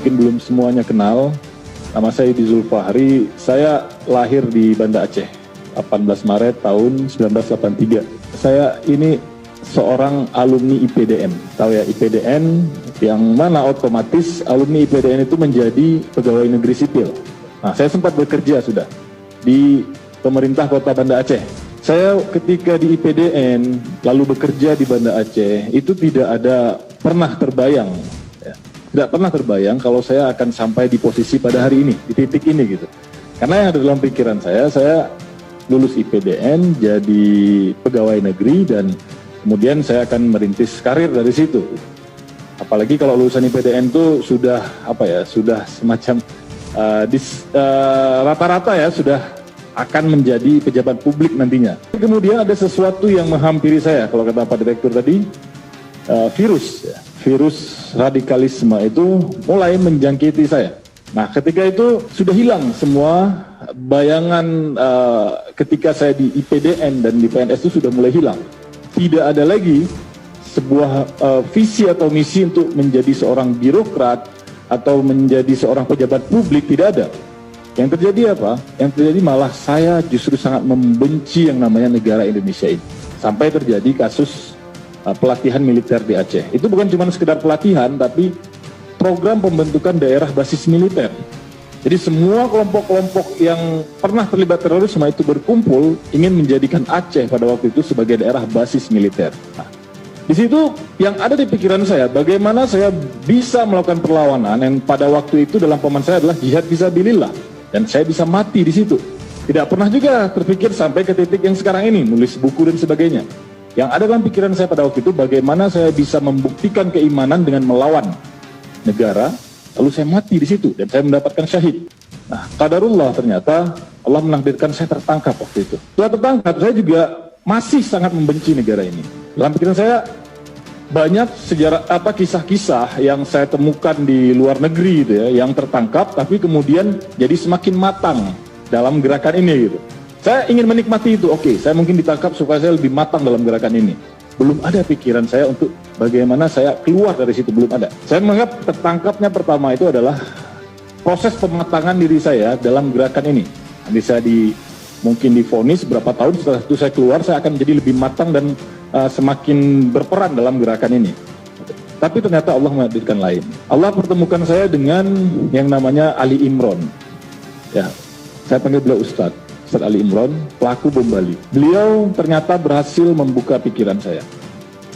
mungkin belum semuanya kenal. Nama saya Yudi Zulfahri, saya lahir di Banda Aceh, 18 Maret tahun 1983. Saya ini seorang alumni IPDN, tahu ya IPDN, yang mana otomatis alumni IPDN itu menjadi pegawai negeri sipil. Nah, saya sempat bekerja sudah di pemerintah kota Banda Aceh. Saya ketika di IPDN, lalu bekerja di Banda Aceh, itu tidak pernah terbayang, ya. Tidak pernah terbayang kalau saya akan sampai di posisi pada hari ini, di titik ini gitu. Karena yang ada dalam pikiran saya lulus IPDN, jadi pegawai negeri, dan kemudian saya akan merintis karir dari situ. Apalagi kalau lulusan IPDN itu sudah sudah semacam rata-rata ya sudah akan menjadi pejabat publik nantinya. Kemudian ada sesuatu yang menghampiri saya, kalau kata Pak Direktur tadi, virus radikalisme itu mulai menjangkiti saya. Nah, ketika itu sudah hilang semua bayangan ketika saya di IPDN dan di PNS itu sudah mulai hilang. Tidak ada lagi sebuah visi atau misi untuk menjadi seorang birokrat atau menjadi seorang pejabat publik, tidak ada. Yang terjadi apa? Yang terjadi malah saya justru sangat membenci yang namanya negara Indonesia ini. Sampai terjadi kasus pelatihan militer di Aceh. Itu bukan cuma sekedar pelatihan, tapi program pembentukan daerah basis militer. Jadi semua kelompok-kelompok yang pernah terlibat terorisme itu berkumpul ingin menjadikan Aceh pada waktu itu sebagai daerah basis militer. Nah, di situ yang ada di pikiran saya, bagaimana saya bisa melakukan perlawanan yang pada waktu itu dalam pemahaman saya adalah jihad fisabilillah, dan saya bisa mati di situ. Tidak pernah juga terpikir sampai ke titik yang sekarang ini, nulis buku dan sebagainya. Yang ada dalam pikiran saya pada waktu itu, bagaimana saya bisa membuktikan keimanan dengan melawan negara, lalu saya mati di situ dan saya mendapatkan syahid. Nah, qadarullah ternyata Allah menakdirkan saya tertangkap waktu itu. Setelah tertangkap, saya juga masih sangat membenci negara ini. Dalam pikiran saya banyak kisah-kisah yang saya temukan di luar negeri gitu ya, yang tertangkap tapi kemudian jadi semakin matang dalam gerakan ini gitu. Saya ingin menikmati itu, oke, saya mungkin ditangkap supaya saya lebih matang dalam gerakan ini. Belum ada pikiran saya untuk bagaimana saya keluar dari situ, belum ada. Saya menganggap tertangkapnya pertama itu adalah proses pematangan diri saya dalam gerakan ini. Nanti saya mungkin divonis berapa tahun setelah itu saya keluar, saya akan jadi lebih matang dan semakin berperan dalam gerakan ini. Tapi ternyata Allah menghadirkan lain. Allah pertemukan saya dengan yang namanya Ali Imron. Ya, saya panggil beliau Ustadz Ali Imron, pelaku bom Bali. Beliau ternyata berhasil membuka pikiran saya.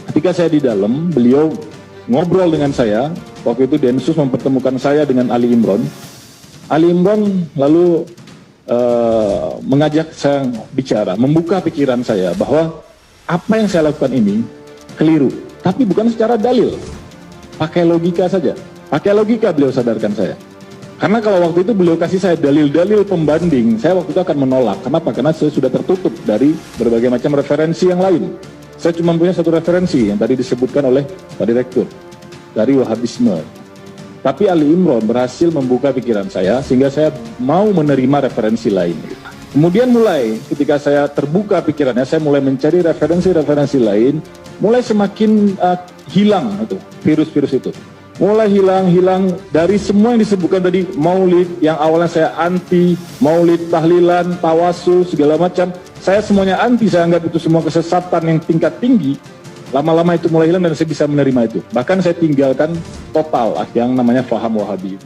Ketika saya di dalam, beliau ngobrol dengan saya. Waktu itu Densus mempertemukan saya dengan Ali Imron. Ali Imron lalu mengajak saya bicara, membuka pikiran saya bahwa apa yang saya lakukan ini keliru, tapi bukan secara dalil, pakai logika saja. Pakai logika beliau sadarkan saya. Karena kalau waktu itu beliau kasih saya dalil-dalil pembanding, saya waktu itu akan menolak. Kenapa? Karena saya sudah tertutup dari berbagai macam referensi yang lain. Saya cuma punya satu referensi yang tadi disebutkan oleh Pak Direktur, dari Wahabisme. Tapi Ali Imron berhasil membuka pikiran saya sehingga saya mau menerima referensi lain. Kemudian mulai ketika saya terbuka pikirannya, saya mulai mencari referensi-referensi lain, mulai semakin hilang itu virus-virus itu. Mulai hilang dari semua yang disebutkan tadi, maulid yang awalnya saya anti, maulid, tahlilan, tawasul, segala macam, saya semuanya anti, saya anggap itu semua kesesatan yang tingkat tinggi. Lama-lama itu mulai hilang dan saya bisa menerima itu. Bahkan saya tinggalkan total yang namanya faham Wahabi.